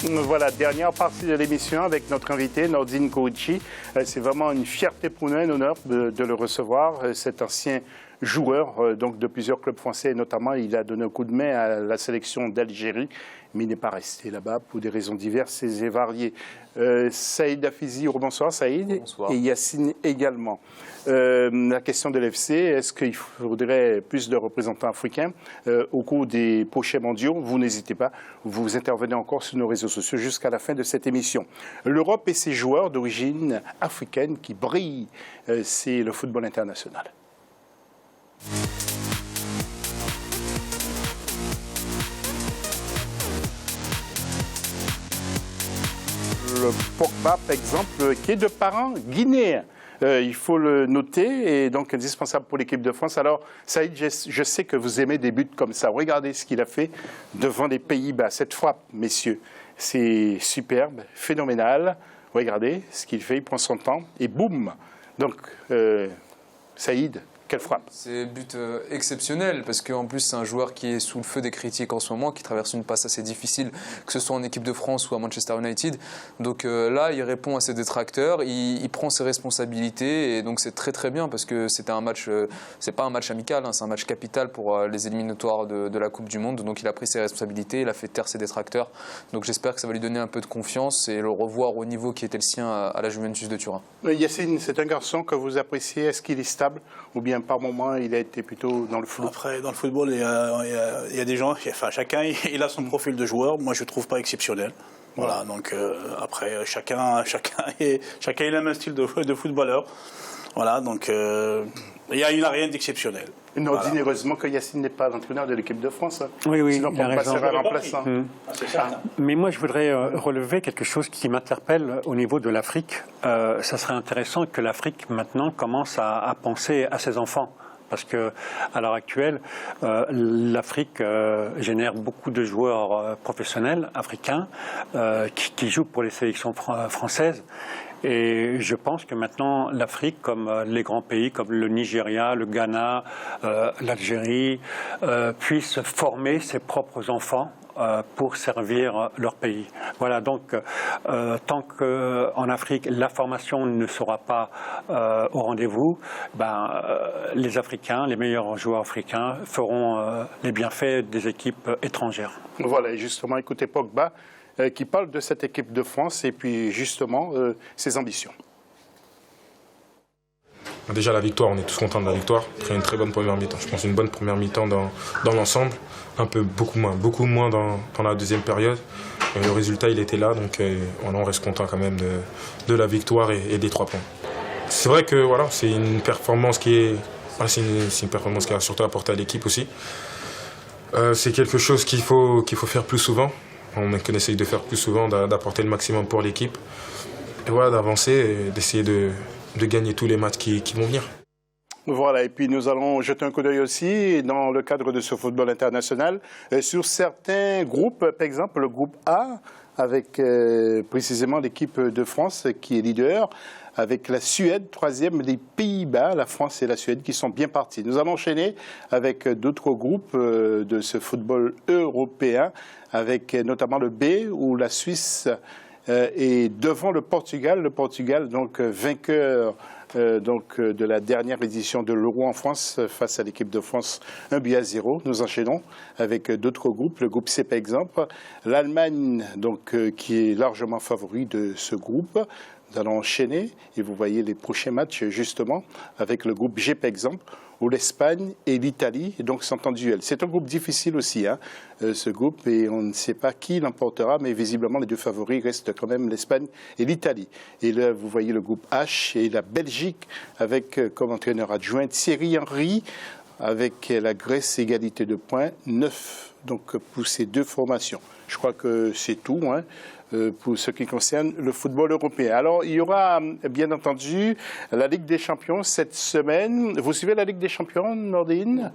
Voilà, dernière partie de l'émission avec notre invité, Nordine Kourouchi. C'est vraiment une fierté pour nous, un honneur de le recevoir. Cet ancien joueur donc de plusieurs clubs français, notamment il a donné un coup de main à la sélection d'Algérie, mais il n'est pas resté là-bas pour des raisons diverses et variées. Saïd Afizi, bonsoir Saïd. Bonsoir. Et Yacine également. La question de l'FC, est-ce qu'il faudrait plus de représentants africains au cours des prochains mondiaux? Vous n'hésitez pas, vous intervenez encore sur nos réseaux sociaux jusqu'à la fin de cette émission. L'Europe et ses joueurs d'origine africaine qui brillent, c'est le football international. Le Pogba, par exemple, qui est de parents guinéens. Il faut le noter, et donc indispensable pour l'équipe de France. Alors, Saïd, je sais que vous aimez des buts comme ça. Regardez ce qu'il a fait devant les Pays-Bas. Cette frappe, messieurs, c'est superbe, phénoménal. Regardez ce qu'il fait, il prend son temps, et boum. Donc, Saïd, quelle frappe. C'est but exceptionnel parce qu'en plus c'est un joueur qui est sous le feu des critiques en ce moment, qui traverse une passe assez difficile, que ce soit en équipe de France ou à Manchester United. Donc là, il répond à ses détracteurs, il prend ses responsabilités et donc c'est très très bien parce que c'était un match, c'est pas un match amical, hein, c'est un match capital pour les éliminatoires de la Coupe du Monde. Donc il a pris ses responsabilités, il a fait taire ses détracteurs. Donc j'espère que ça va lui donner un peu de confiance et le revoir au niveau qui était le sien à la Juventus de Turin. Yacine, c'est un garçon que vous appréciez. Est-ce qu'il est stable ou bien par moment, il a été plutôt dans le flou? Après, dans le football, il y a des gens, enfin, chacun il a son profil de joueur. Moi, je ne trouve pas exceptionnel. Voilà, donc après, chacun il a un style de footballeur. Voilà, donc il n'y a rien d'exceptionnel. Nordine, voilà. Heureusement que Yacine n'est pas l'entraîneur de l'équipe de France. Oui, sinon, il a raison. Remplaçant. Mais moi, je voudrais relever quelque chose qui m'interpelle au niveau de l'Afrique. Ça serait intéressant que l'Afrique, maintenant, commence à penser à ses enfants. Parce qu'à l'heure actuelle, l'Afrique génère beaucoup de joueurs professionnels africains qui jouent pour les sélections françaises. Et je pense que maintenant, l'Afrique, comme les grands pays, comme le Nigeria, le Ghana, l'Algérie, puissent former ses propres enfants pour servir leur pays. Voilà, donc tant qu'en Afrique, la formation ne sera pas au rendez-vous, les Africains, les meilleurs joueurs africains feront les bienfaits des équipes étrangères. Voilà, et justement, écoutez Pogba, qui parle de cette équipe de France et puis justement ses ambitions. Déjà la victoire, on est tous contents de la victoire. Après une très bonne première mi-temps. Je pense une bonne première mi-temps dans l'ensemble. Beaucoup moins dans la deuxième période. Le résultat, il était là, donc on reste content quand même de la victoire et des 3 points. C'est vrai que voilà, c'est une performance qui a surtout apporté à l'équipe aussi. C'est quelque chose qu'il faut faire plus souvent. On essaye de faire plus souvent, d'apporter le maximum pour l'équipe. Et voilà, d'avancer et d'essayer de gagner tous les matchs qui vont venir. Voilà, et puis nous allons jeter un coup d'œil aussi dans le cadre de ce football international sur certains groupes, par exemple le groupe A, avec précisément l'équipe de France qui est leader, avec la Suède, 3e, les Pays-Bas, la France et la Suède qui sont bien partis. Nous allons enchaîner avec d'autres groupes de ce football européen, avec notamment le B, où la Suisse est devant le Portugal, donc vainqueur de la dernière édition de l'Euro en France face à l'équipe de France 1-0. Nous enchaînons avec d'autres groupes, le groupe C par exemple, l'Allemagne donc qui est largement favori de ce groupe. Nous allons enchaîner et vous voyez les prochains matchs justement avec le groupe G par exemple, où l'Espagne et l'Italie donc sont en duel. C'est un groupe difficile aussi, ce groupe, et on ne sait pas qui l'emportera, mais visiblement les deux favoris restent quand même l'Espagne et l'Italie. Et là, vous voyez le groupe H et la Belgique avec comme entraîneur adjoint Thierry Henry, avec la Grèce égalité de points, 9 donc pour ces deux formations. Je crois que c'est tout pour ce qui concerne le football européen. Alors, il y aura bien entendu la Ligue des Champions cette semaine. Vous suivez la Ligue des Champions, Nordine?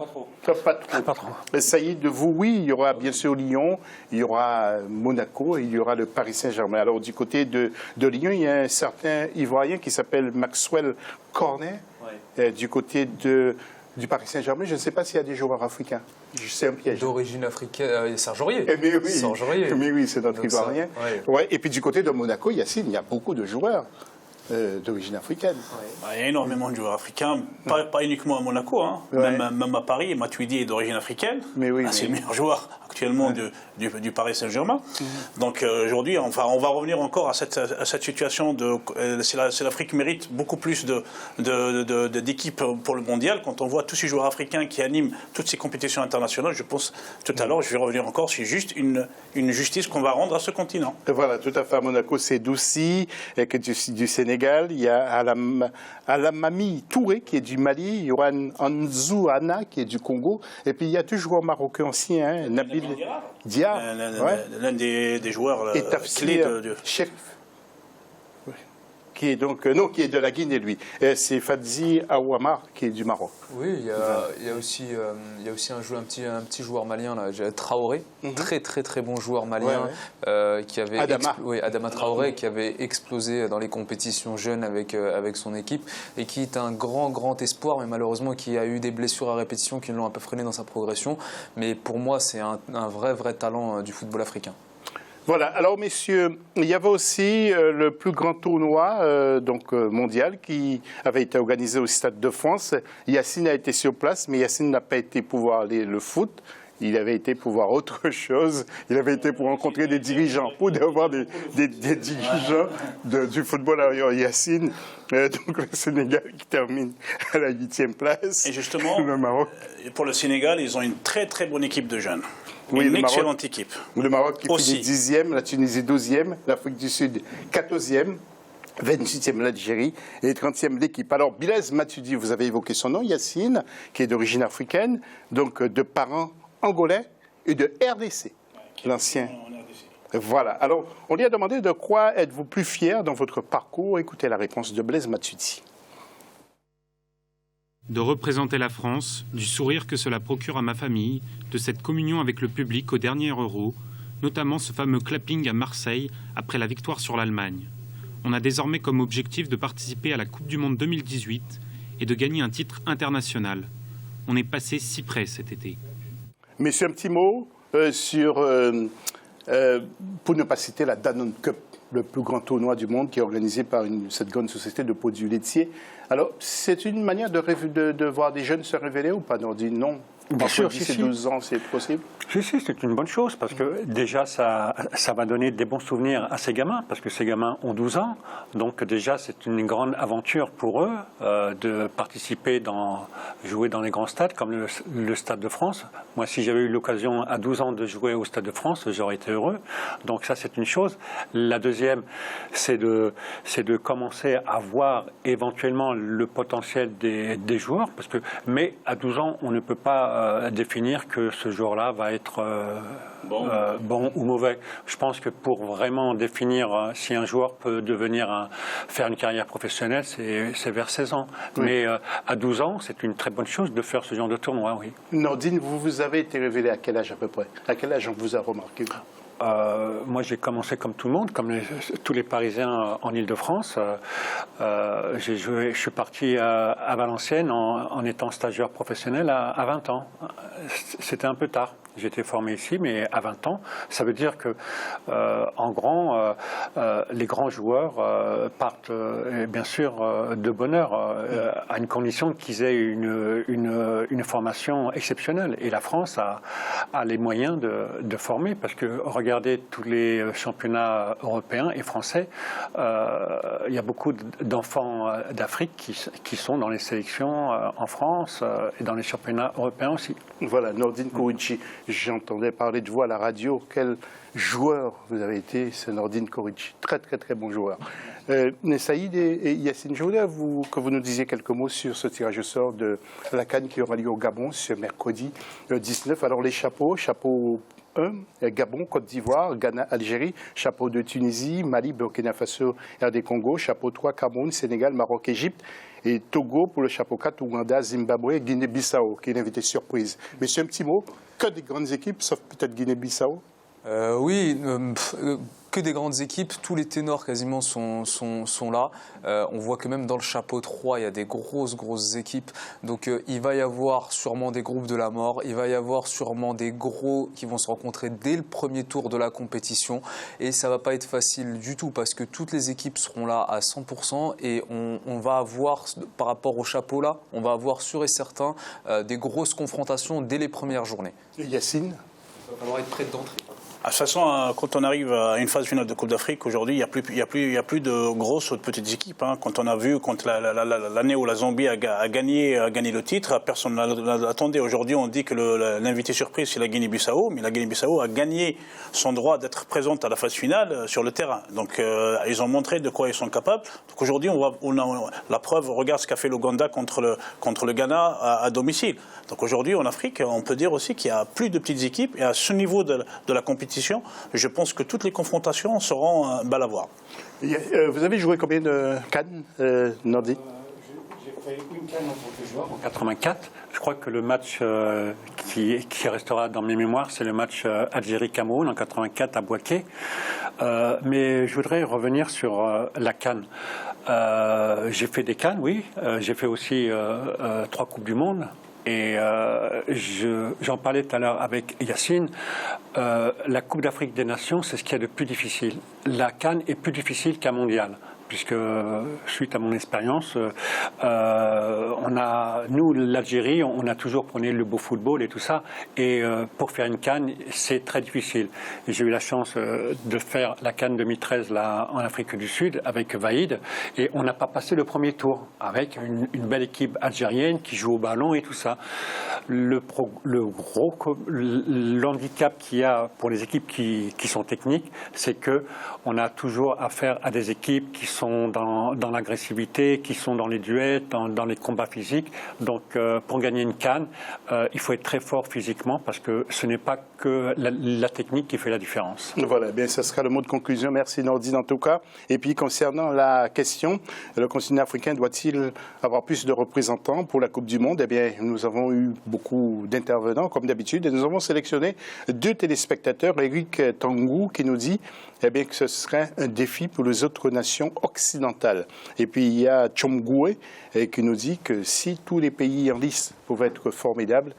Pas trop. Saïd, vous, oui, il y aura bien sûr Lyon, il y aura Monaco et il y aura le Paris Saint-Germain. Alors, du côté de Lyon, il y a un certain Ivoirien qui s'appelle Maxwell Cornet. Ouais. Du côté de du Paris Saint-Germain, je ne sais pas s'il y a des joueurs africains. C'est un piège. D'origine africaine, Serge Aurier. Mais oui, Serge Aurier. mais oui, c'est notre Ivoirien. Ouais. Ouais, et puis du côté de Monaco, Yacine, il y a beaucoup de joueurs d'origine africaine. Bah, il y a énormément de joueurs africains, pas uniquement à Monaco, hein. Ouais. Même à Paris, Matuidi est d'origine africaine. Mais oui, C'est mais- le meilleur joueur actuellement du Paris Saint-Germain. Donc aujourd'hui, enfin, on va revenir encore à cette situation de. L'Afrique mérite beaucoup plus d'équipes pour le mondial. Quand on voit tous ces joueurs africains qui animent toutes ces compétitions internationales, je pense tout à l'heure, je vais revenir encore, c'est juste une justice qu'on va rendre à ce continent. Et voilà, tout à fait. À Monaco, c'est Doussi, du Sénégal. Il y a Alamami Touré, qui est du Mali. Yohan Anzouana, qui est du Congo. Et puis, il y a deux joueurs marocains anciens, hein, Nabil Dia, L'un des joueurs et clés Tafsir de. Chef, qui est donc, non, qui est de la Guinée, lui. Et c'est Fadzi Awamar, qui est du Maroc. Oui, il y a aussi un petit joueur malien, là, Traoré, très bon joueur malien, qui avait Adama Traoré, qui avait explosé dans les compétitions jeunes avec son équipe et qui est un grand espoir, mais malheureusement qui a eu des blessures à répétition qui l'ont un peu freiné dans sa progression. Mais pour moi, c'est un vrai talent du football africain. Voilà, alors messieurs, il y avait aussi le plus grand tournoi mondial qui avait été organisé au Stade de France. Yacine a été sur place, mais Yacine n'a pas été pour voir le foot. Il avait été pour voir autre chose. Il avait été pour rencontrer des dirigeants, pour avoir des dirigeants du football à Yacine. Donc le Sénégal qui termine à la 8e place. Et justement, le Maroc. Pour le Sénégal, ils ont une très bonne équipe de jeunes. Oui, une excellente équipe. Le Maroc qui Aussi. finit 10e, la Tunisie 12e, l'Afrique du Sud 14e, 28e l'Algérie et 30e l'équipe. Alors Blaise Matuidi, vous avez évoqué son nom, Yacine, qui est d'origine africaine, donc de parents angolais et de RDC, l'ancien. Voilà. Alors, on lui a demandé de quoi êtes-vous plus fier dans votre parcours. Écoutez la réponse de Blaise Matuidi. De représenter la France, du sourire que cela procure à ma famille, de cette communion avec le public au dernier Euro, notamment ce fameux clapping à Marseille après la victoire sur l'Allemagne. On a désormais comme objectif de participer à la Coupe du Monde 2018 et de gagner un titre international. On est passé si près cet été. Messieurs, un petit mot pour ne pas citer la Danone Cup, le plus grand tournoi du monde qui est organisé par cette grande société de produits laitiers. Alors, c'est une manière de voir des jeunes se révéler ou pas, Nordine? Non. Bien sûr, 10 et 12 ans, c'est possible? Si, c'est une bonne chose, parce que déjà, ça va donner des bons souvenirs à ces gamins, parce que ces gamins ont 12 ans, donc déjà, c'est une grande aventure pour eux de participer, jouer dans les grands stades, comme le Stade de France. Moi, si j'avais eu l'occasion à 12 ans de jouer au Stade de France, j'aurais été heureux. Donc ça, c'est une chose. La deuxième, c'est de commencer à voir éventuellement le potentiel des joueurs, mais à 12 ans, on ne peut pas définir que ce joueur-là va être bon ou mauvais. Je pense que pour vraiment définir si un joueur peut faire une carrière professionnelle, c'est vers 16 ans. Oui. Mais à 12 ans, c'est une très bonne chose de faire ce genre de tournoi, oui. Nordine, vous avez été révélé à quel âge à peu près? À quel âge on vous a remarqué? Moi, j'ai commencé comme tout le monde, comme tous les Parisiens en Île-de-France. Je suis parti à Valenciennes en étant stagiaire professionnel à 20 ans. C'était un peu tard. J'étais formé ici, mais à 20 ans. Ça veut dire que, les grands joueurs partent, bien sûr, de bonne heure, à une condition qu'ils aient une formation exceptionnelle. Et la France a les moyens de former, parce que regardez tous les championnats européens et français, il y a beaucoup d'enfants d'Afrique qui sont dans les sélections en France et dans les championnats européens aussi. Voilà, Nordine Kourichi. J'entendais parler de vous à la radio. Quel joueur vous avez été, c'est Nordine Kourichi. Très bon joueur. Saïd et Yacine, je voulais que vous nous disiez quelques mots sur ce tirage au sort de la CAN qui aura lieu au Gabon ce mercredi 19. Alors les chapeau 1, Gabon, Côte d'Ivoire, Ghana, Algérie, chapeau 2, Tunisie, Mali, Burkina Faso, RD Congo, chapeau 3, Cameroun, Sénégal, Maroc, Égypte, et Togo pour le chapeau 4, Ouganda, Zimbabwe, Guinée-Bissau, qui est une invitée surprise. Mais c'est un petit mot, que des grandes équipes, sauf peut-être Guinée-Bissau? Oui, que que des grandes équipes, tous les ténors quasiment sont là. On voit que même dans le chapeau 3, il y a des grosses équipes. Donc il va y avoir sûrement des groupes de la mort, il va y avoir sûrement des gros qui vont se rencontrer dès le premier tour de la compétition. Et ça ne va pas être facile du tout parce que toutes les équipes seront là à 100% et on va avoir, par rapport au chapeau là, on va avoir sûr et certain des grosses confrontations dès les premières journées. Yacine ? Il va falloir être prêt d'entrée. De toute façon, quand on arrive à une phase finale de Coupe d'Afrique, aujourd'hui, il n'y a plus de grosses ou de petites équipes. Quand on a vu l'année où la Zambie a gagné le titre, personne ne l'attendait. Aujourd'hui, on dit que l'invité surprise, c'est la Guinée-Bissau, mais la Guinée-Bissau a gagné son droit d'être présente à la phase finale sur le terrain. Donc, ils ont montré de quoi ils sont capables. Donc, aujourd'hui, on a la preuve. Regarde ce qu'a fait l'Ouganda contre le Ghana à domicile. Donc, aujourd'hui, en Afrique, on peut dire aussi qu'il n'y a plus de petites équipes. Et à ce niveau de la compétition, je pense que toutes les confrontations seront belles à voir. Vous avez joué combien de CAN, Nordi ? J'ai fait une CAN en tant que joueur en 84. Je crois que le match qui restera dans mes mémoires, c'est le match Algérie-Cameroun en 84 à Bouaké. Mais je voudrais revenir sur la CAN. J'ai fait des CAN, oui. J'ai fait aussi 3 Coupes du Monde. Et j'en parlais tout à l'heure avec Yacine. La Coupe d'Afrique des Nations, c'est ce qu'il y a de plus difficile. La CAN est plus difficile qu'un mondial. Puisque, suite à mon expérience, nous, l'Algérie, on a toujours prôné le beau football et tout ça. Et pour faire une CAN, c'est très difficile. J'ai eu la chance de faire la CAN 2013 là, en Afrique du Sud avec Vaïd. Et on n'a pas passé le premier tour avec une belle équipe algérienne qui joue au ballon et tout ça. L'handicap qu'il y a pour les équipes qui sont techniques, c'est qu'on a toujours affaire à des équipes qui sont dans l'agressivité, qui sont dans les duels, dans les combats physiques. Donc, pour gagner une CAN, il faut être très fort physiquement parce que ce n'est pas que la technique qui fait la différence. Voilà, bien, ce sera le mot de conclusion. Merci Nordi en tout cas. Et puis, concernant la question, le continent africain doit-il avoir plus de représentants pour la Coupe du Monde? Eh bien, nous avons eu beaucoup d'intervenants, comme d'habitude, et nous avons sélectionné 2 téléspectateurs. Eric Tangou qui nous dit que ce serait un défi pour les autres nations occidentales. Et puis il y a Chomgoué qui nous dit que si tous les pays en lice pouvaient être formidables,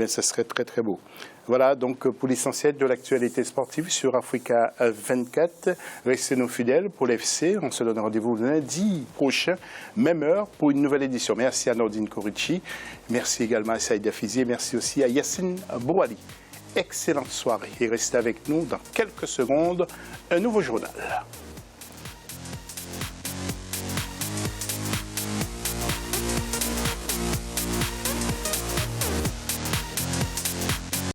ce serait très très beau. Voilà donc pour l'essentiel de l'actualité sportive sur Africa 24. Restez nos fidèles pour l'FC. On se donne rendez-vous lundi prochain, même heure, pour une nouvelle édition. Merci à Nordine Korichi. Merci également à Saïda Fizi. Merci aussi à Yacine Bouali. Excellente soirée et restez avec nous dans quelques secondes, un nouveau journal.